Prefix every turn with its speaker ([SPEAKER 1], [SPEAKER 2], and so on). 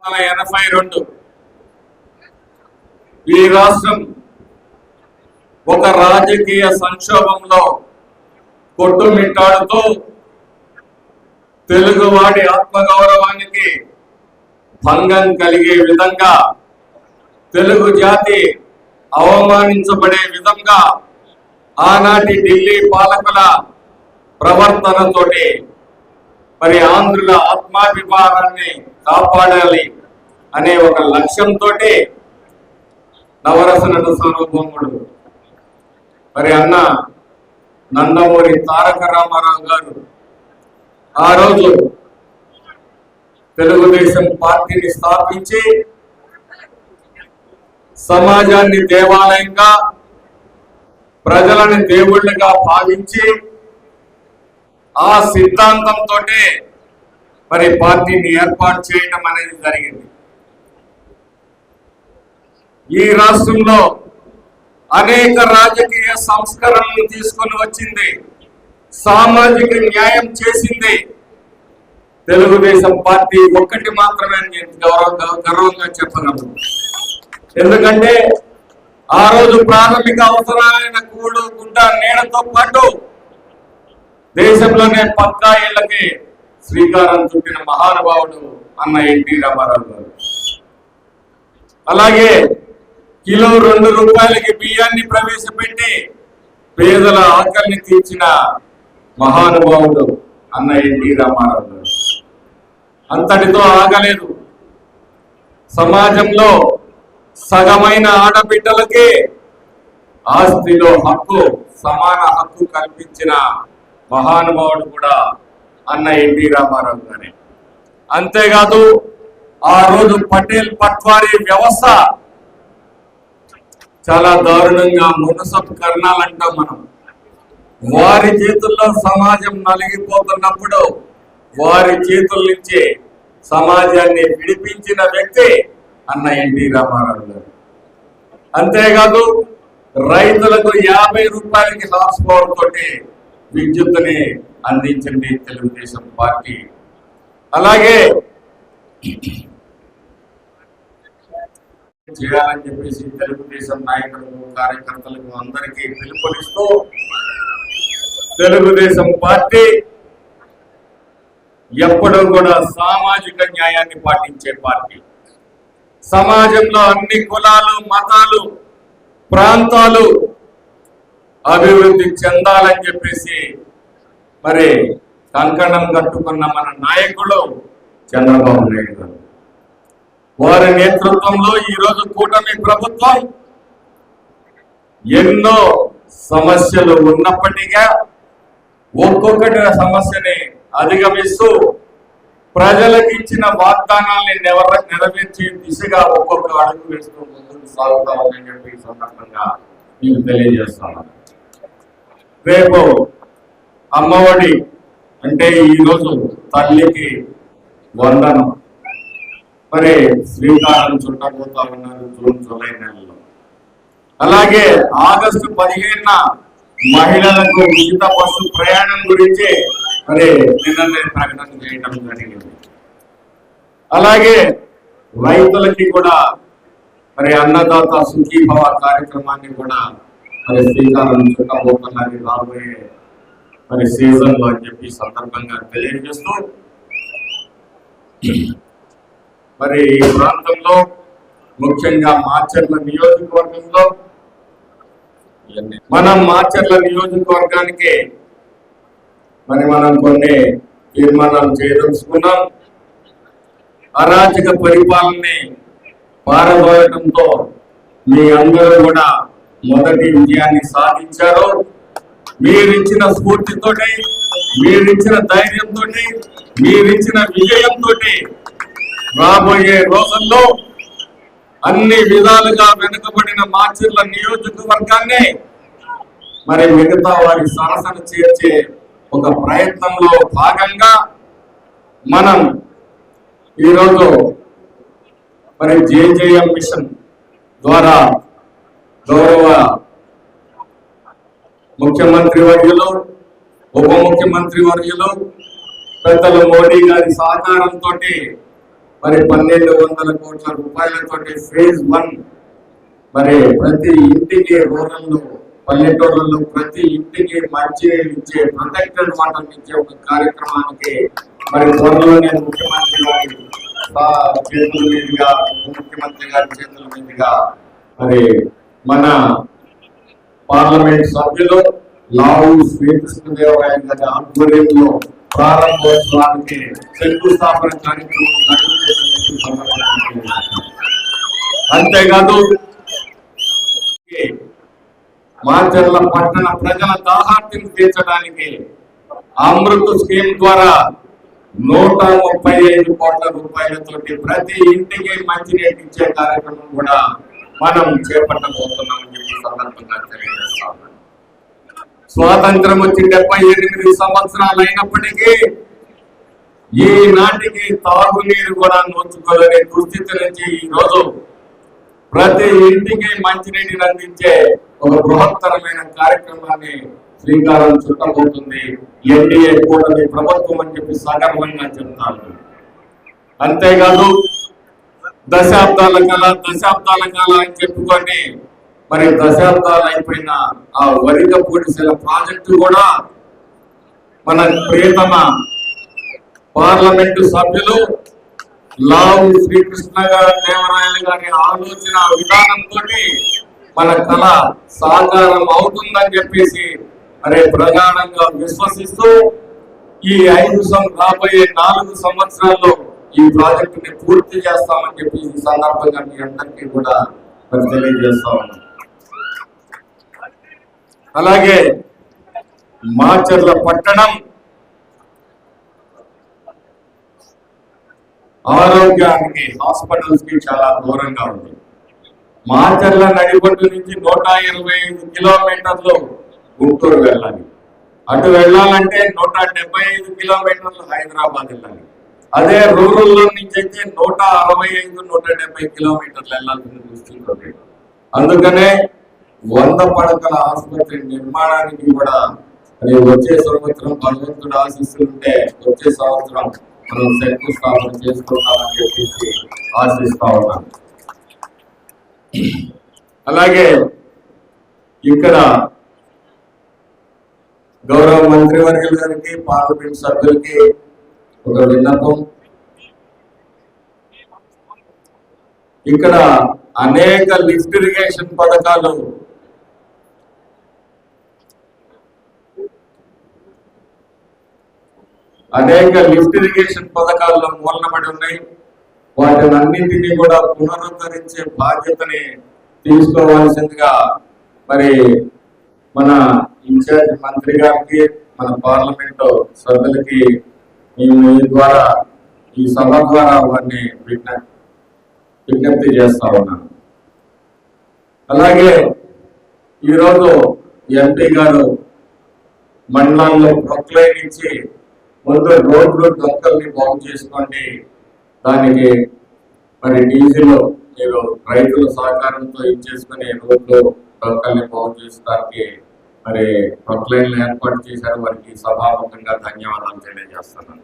[SPEAKER 1] 1982 ఈ రాష్ట్రం ఒక రాజకీయ సంక్షోభంలో కొట్టుమిట్టాడుతూ తెలుగువాడి ఆత్మగౌరవానికి భంగం కలిగే విధంగా, తెలుగు జాతి అవమానించబడే విధంగా ఆనాటి ఢిల్లీ పాలకుల ప్రవర్తనతోటి మరి ఆంధ్రుల ఆత్మాభిమానాన్ని కాపాడాలి అనే ఒక లక్ష్యంతో నవరస నట సార్వభౌముడు మరి అన్న నందమూరి తారక రామారావు గారు ఆ రోజు తెలుగుదేశం పార్టీని స్థాపించి సమాజాన్ని దేవాలయంగా, ప్రజలని దేవుళ్ళగా భావించి ఆ సిద్ధాంతంతో మరి పార్టీని ఏర్పాటు చేయడం అనేది జరిగింది. ఈ రాష్ట్రంలో అనేక రాజకీయ సంస్కరణలు తీసుకొని వచ్చింది, సామాజిక న్యాయం చేసింది తెలుగుదేశం పార్టీ ఒక్కటి మాత్రమే నేను గర్వంగా చెప్పగలను. ఎందుకంటే ఆ రోజు ప్రాథమిక అవసరాలైన కూడు, గుడ్డ, నీడతో పాటు దేశంలోనే పక్కా ఇళ్లకి శ్రీకారం చుట్టిన మహానుభావుడు అన్న ఎన్టీ రామారావు గారు. అలాగే కిలో 2 రూపాయలకి బియ్యాన్ని ప్రవేశపెట్టి పేదల ఆకలిని తీర్చిన మహానుభావుడు అన్న ఎన్టీ రామారావు గారు. అంతటితో ఆగలేదు. సమాజంలో సగమైన ఆడబిడ్డలకి ఆస్తిలో హక్కు, సమాన హక్కు కల్పించిన మహానుభావుడు కూడా అన్న ఎన్టీ రామారావు గారే. అంతేకాదు ఆ రోజు పటేల్ పట్వారీ వ్యవస్థ చాలా దారుణంగా మునసబ్ కర్ణాలంటాం మనం. వారి చేతుల్లో సమాజం నలిగిపోతున్నప్పుడు వారి చేతుల నుంచి సమాజాన్ని విడిపించిన వ్యక్తి అన్న ఎన్టీ రామారావు గారు. అంతేకాదు రైతులకు 50 రూపాయలకి హార్స్ పవర్ తోటి విద్యుత్తుని అందించింది తెలుగుదేశం పార్టీ. అలాగే చేయాలని చెప్పేసి తెలుగుదేశం నాయకులకు, కార్యకర్తలకు అందరికీ పిలుపునిస్తూ తెలుగుదేశం పార్టీ ఎప్పుడూ కూడా సామాజిక న్యాయాన్ని పాటించే పార్టీ. సమాజంలో అన్ని కులాలు, మతాలు, ప్రాంతాలు అభివృద్ధి చెందాలని చెప్పేసి మరి కంకణం కట్టుకున్న మన నాయకుడు చంద్రబాబు నాయుడు గారు. వారి నేతృత్వంలో ఈరోజు కూటమి ప్రభుత్వం ఎన్నో సమస్యలు ఉన్నప్పటికీ ఒక్కొక్కటి సమస్యని అధిగమిస్తూ ప్రజలకు ఇచ్చిన వాగ్దానాల్ని నెరవేర్చే దిశగా ఒక్కొక్క అడుగు వేస్తూ ముందుకు సాగుతామని చెప్పి సందర్భంగా మీకు తెలియజేస్తాను. రేపు అమ్మఒడి అంటే ఈరోజు తల్లికి వందనం మరి శ్రీకారం చుట్టబోతా ఉన్నారు జూన్, జూలై నెలలో. అలాగే ఆగస్టు 15న మహిళలకు ఉచిత బస్సు ప్రయాణం గురించి మరి నిన్న ప్రకటన చేయడం జరిగింది. అలాగే రైతులకి కూడా మరి అన్నదాత సుఖీభవ కార్యక్రమాన్ని కూడా మరి శ్రీకారం చుట్టబోతున్నది రాబోయే మరి సీజన్ లో అని చెప్పి సందర్భంగా తెలియజేస్తూ మరి ఈ ప్రాంతంలో ముఖ్యంగా మాచర్ల నియోజకవర్గంలో మాచర్ల నియోజకవర్గానికి మరి మనం కొన్ని తీర్మానాలు చేయదలుచుకున్నాం. అరాచక పరిపాలనని పారదోలటంతో మీ అందరూ కూడా మొదటి విజయాన్ని సాధించారు. మీరిచ్చిన స్ఫూర్తితోటి, మీరిచ్చిన ధైర్యంతో, మీరిచ్చిన విజయంతో రాబోయే రోజుల్లో అన్ని విధాలుగా వెనుకబడిన మాచర్ల నియోజకవర్గాన్ని మరి మిగతా వారి సరసన చేర్చే ఒక ప్రయత్నంలో భాగంగా మనం ఈరోజు మరి జేజేఎం మిషన్ ద్వారా గౌరవ ముఖ్యమంత్రి వర్యులు, ఉప ముఖ్యమంత్రి వర్యులు పెద్దలు మోడీ గారి సహకారంతో మరి 1200 కోట్ల రూపాయలతోటి ఫేజ్ 1 మరి ప్రతి ఇంటికి రూరల్లో పల్లెటూళ్ళలో ప్రతి ఇంటికి మంచినీళ్ళు ఇచ్చే ప్రొటెక్టెడ్ వాటర్ ఇచ్చే ఒక కార్యక్రమానికి మరి త్వరలోనే ముఖ్యమంత్రి గారి చేతుల మీదుగా ముఖ్యమంత్రి గారి చేతుల మీదుగా మరి మన పార్లమెంట్ సభ్యులు లావు శ్రీకృష్ణదేవరాయ గారి ఆధ్వర్యంలో ప్రారంభోత్సవానికి శంకుస్థాపన కార్యక్రమం అంతేకాదు మాచర్ల పట్టణ ప్రజల దాహార్తిని తీర్చడానికి అమృత్ స్కీమ్ ద్వారా 135 కోట్ల రూపాయలతోటి ప్రతి ఇంటికి మంచినీటి ఇచ్చే కార్యక్రమం కూడా మనం చేపట్టబోతున్నామని చెప్పి సందర్భంగా తెలియజేస్తాం. స్వాతంత్రం వచ్చి 78 సంవత్సరాలు అయినప్పటికీ ఈనాటికి తాగునీరు కూడా నోచుకోలేని దుస్థితి నుంచి ఈ రోజు ప్రతి ఇంటికి మంచినీటిని అందించే ఒక బృహత్తరమైన కార్యక్రమాన్ని శ్రీకారం చుట్టబోతుంది ఎన్డీఏ కూటమి ప్రభుత్వం అని చెప్పి సగర్వంగా చెప్తాను. అంతేకాదు దశాబ్దాల కాల అని చెప్పుకొని మరి దశాబ్దాలు అయిపోయిన ఆ వరిక పూడిసెల ప్రాజెక్టు కూడా మన ప్రియతమ పార్లమెంటు సభ్యులు లావు శ్రీకృష్ణదేవరాయలు గారి ఆలోచన విధానంతో మన కళ సాకారం అవుతుందని చెప్పేసి మరి ప్రగాఢంగా విశ్వసిస్తూ ఈ రాబోయే 4 సంవత్సరాల్లో ఈ ప్రాజెక్టుని పూర్తి చేస్తామని చెప్పి ఈ సందర్భంగా మీ అందరికీ కూడా మరి తెలియజేస్తా ఉన్నాం. అలాగే మాచర్ల పట్టణం ఆరోగ్యానికి హాస్పిటల్స్ కి చాలా దూరంగా ఉంది. మాచర్ల నడిబొట్టు నుంచి 125 కిలోమీటర్లు గుంటూరు వెళ్ళాలి. అటు వెళ్ళాలంటే 175 కిలోమీటర్లు హైదరాబాద్ వెళ్ళాలి. అదే రూరల్ లో నుంచి అయితే 165-170 కిలోమీటర్లు వెళ్ళాల్సిన దుస్థితి. అందుకనే 100 పడకల ఆసుపత్రి నిర్మాణానికి కూడా వచ్చే సంవత్సరం భగవంతుడు ఆశిస్తుంటే వచ్చే సంవత్సరం మనం శంకుస్థాపన చేసుకుంటామని చెప్పేసి ఆశిస్తా ఉన్నాను. అలాగే ఇక్కడ గౌరవ మంత్రివర్యుల గారికి పార్లమెంట్ సభ్యులకి ఒక విన్నపం. ఇక్కడ అనేక లిఫ్ట్ ఇరిగేషన్ పథకాలు పథకాల్లో మూలనబడి ఉన్నాయి. వాటిని అన్నింటినీ కూడా పునరుద్ధరించే బాధ్యతని తీసుకోవాల్సిందిగా మరి మన ఇన్ఛార్జ్ మంత్రి గారికి మన పార్లమెంట్ సభ్యులకి మేము ఈ సభ ద్వారా వారిని విజ్ఞప్తి చేస్తా ఉన్నాను. అలాగే ఈరోజు ఎంపీ గారు మండలాల్లో ప్రొక్లైన్ ఇచ్చి ముందు రోడ్లు డొక్కల్ని బాగు చేసుకోండి, దానికి మరి డీజిల్ మీరు రైతుల సహకారంతో ఇచ్చేసుకుని రోడ్లు డొక్కల్ని బాగు చేసుకోవడానికి మరి ప్రొక్లైన్లు ఏర్పాటు చేశారు. వారికి సభాముఖంగా ధన్యవాదాలు తెలియజేస్తున్నాను.